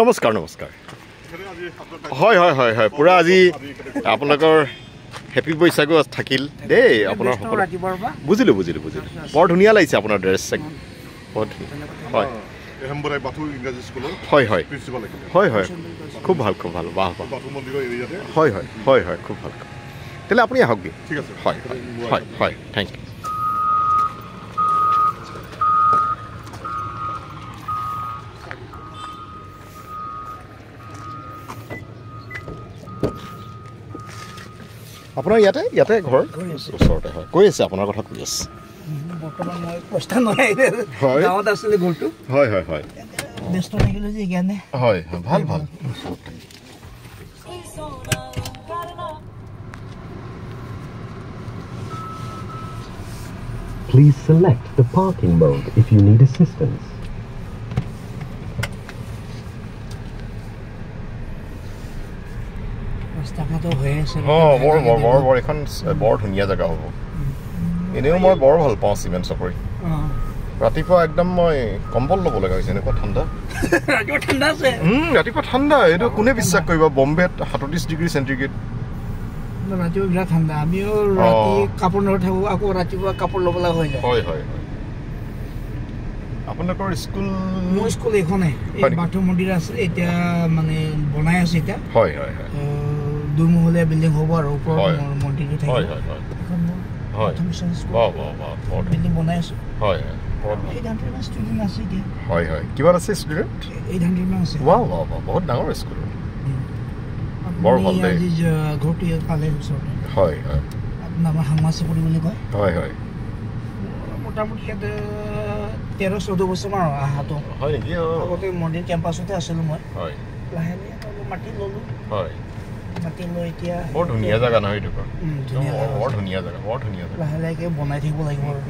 নমস্কাৰ নমস্কাৰ হয় হয় হয় হয় পুৰা আজি আপোনালোকৰ হেপী বৈশাগু থাকিল দেই আপোনাৰ বুজিলোঁ বুজিলোঁ বুজিলোঁ বৰ ধুনীয়া লাগিছে আপোনাৰ ড্ৰেছ বহুত হয় হয় হয় হয় হয় খুব ভাল বাহ বাহ হয় হয় হয় হয় খুব ভাল তেতিয়াহ'লে আপুনি আহকগৈ ঠিক আছে হয় হয় হয় থেংক ইউ আপোনাৰ ইয়াতে ঘৰ ওচৰতে হয় কৈ আছে আপোনাৰ কথা কৈ আছে বৰ্তমান মই প্ৰস্থান গাঁৱত আছিলে ঘৰটো হয় হয় হয় ব্যস্ত থাকিলোঁ যে সেইকাৰণে হয় ভাল ভাল Please select the parking mode if you need assistance. এখন বৰ ধুনীয়া জেগা হ'ব এনেও মই বৰ ভাল পাওঁ চিমেণ্ট চাপৰি ৰাতিপুৱা একদম মই কম্বল ল'ব লগা হৈছে এনেকুৱা ঠাণ্ডা ৰাতিপুৱা ঠাণ্ডা এইটো কোনে বিশ্বাস কৰিব বম্বেত 37 ডিগ্ৰী চেণ্টিগ্ৰেড ৰাতিপুৱা বিৰাট ঠাণ্ডা আমিও ৰাতি কাপোৰ নথাকোঁ আকৌ ৰাতিপুৱা কাপোৰ ল'ব লগা হৈ যায় হয় হয় আপোনালোকৰ স্কুল মোৰ স্কুল এইখনে বাথৌ মন্দিৰ আছে এতিয়া মানে বনাই আছে এতিয়া হয় হয় হয় দুমহলীয়া বিল্ডিং হ'ব আৰু ওপৰত মন্দিৰটো থাকিব হয় হয় হয় হয় বিল্ডিং বনাই আছো হয় হয় 800 মান ষ্টুডেণ্ট আছে এতিয়া হয় হয় কিমান আছে ষ্টুডেণ্ট 800 মান আছে ৱাও ৱাও বহুত ডাঙৰ স্কুল বৰ ভাল দেই আজি ঘৰটো পালে ওচৰতে হয় হয় আপোনাৰ হাংমাচিপুৰি বুলি কয় হয় হয় মোটামুটি ইয়াতে 13-14 বছৰমান আহাতো হয় নেকি আগতে মন্দিৰ কেম্পাছতে আছিলোঁ মই হয় লাহে লাহে মাটি ল'লোঁ হয় মাটি লৈ এতিয়া বৰ ধুনীয়া জেগা নহয় এইটো বৰ ধুনীয়া জেগা বৰ ধুনীয়া জেগা লাহে লাহেকৈ বনাই থাকিব লাগিব আৰু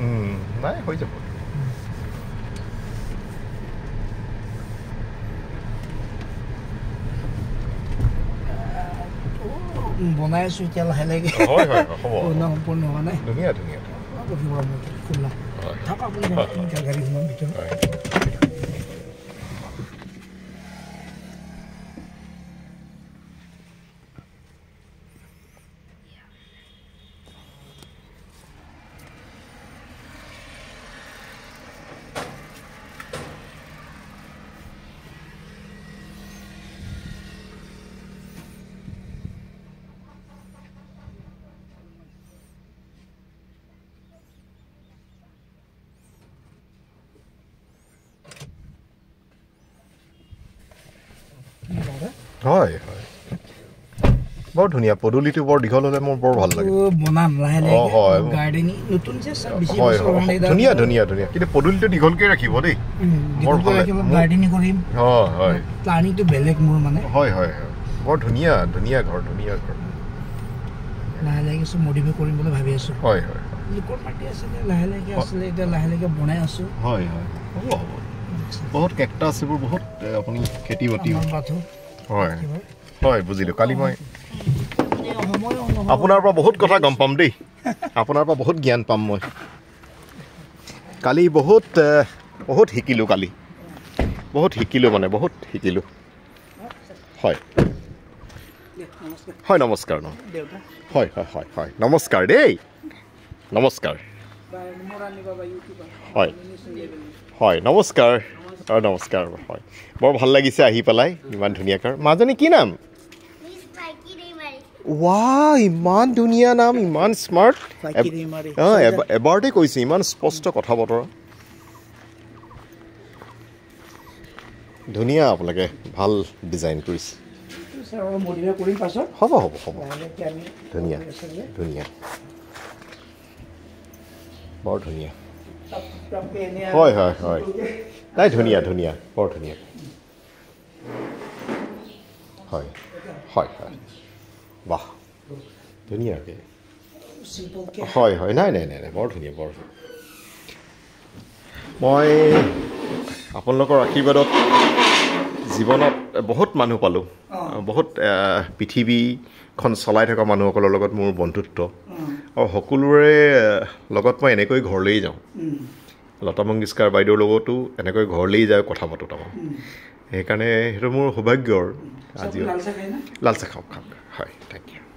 নাই হৈ যাব বনাই আছোঁ এতিয়া লাহে লাহেকৈ সম্পূৰ্ণ হোৱা নাই ধুনীয়া ধুনীয়া খোলা থাকক আপুনি গাড়ীখনৰ ভিতৰত হয় হয় বৰ ধুনীয়া পদূলিটো বৰ দীঘল হ'লে মোৰ বৰ ভাল লাগে বনাম লাহে লাহে গাৰ্ডেনিং নতুন যে ধুনীয়া ধুনীয়া ধুনীয়া কিন্তু পদূলিটো দীঘলকৈ ৰাখিব দেই বৰ ভাল গাৰ্ডেনিং কৰিম হয় হয় প্লানিংটো বেলেগ মোৰ মানে হয় হয় বৰ ধুনীয়া ধুনীয়া ঘৰ লাহে লাহে কিছু মডিফাই কৰিম বুলি ভাবি আছোঁ হয় হয় লোকৰ মাটি আছিলে লাহে লাহেকৈ আছিলে এতিয়া লাহে লাহেকৈ বনাই আছোঁ হয় হয় হ'ব হ'ব বহুত কেকটাছ এইবোৰ বহুত আপুনি খেতি বাতি হয় হয় বুজিলোঁ কালি মই আপোনাৰ পৰা বহুত কথা গম পাম দেই আপোনাৰ পৰা বহুত জ্ঞান পাম মই কালি বহুত শিকিলোঁ কালি বহুত শিকিলোঁ হয় হয় নমস্কাৰ হয় হয় হয় হয় নমস্কাৰ দেই নমস্কাৰ হয় হয় নমস্কাৰ নমস্কাৰ হয় বৰ ভাল লাগিছে আহি পেলাই ইমান ধুনীয়াকৈ মাজনী কি নাম ৱাহ ইমান ধুনীয়া নাম ইমান স্মাৰ্ট এবাৰতে কৈছে ইমান স্পষ্ট কথা বতৰা ধুনীয়া আপোনালোকে ভাল ডিজাইন কৰিছে হ'ব হ'ব হ'ব ধুনীয়া ধুনীয়া বৰ ধুনীয়া হয় হয় হয় নাই ধুনীয়া ধুনীয়া বৰ ধুনীয়া হয় হয় হয় বাহ ধুনীয়াকৈ হয় হয় নাই নাই নাই নাই বৰ ধুনীয়া মই আপোনালোকৰ আশীৰ্বাদত জীৱনত বহুত মানুহ পালোঁ বহুত পৃথিৱীখন চলাই থকা মানুহসকলৰ লগত মোৰ বন্ধুত্ব আৰু সকলোৰে লগত মই এনেকৈ ঘৰলৈ যাওঁ লতা মংগেশকাৰ বাইদেউৰ লগতো এনেকৈ ঘৰলৈ যায় কথা পাতোঁ তাৰমানে সেইকাৰণে সেইটো মোৰ সৌভাগ্যৰ আজি লাল চাহ খাওক হয় থেংক ইউ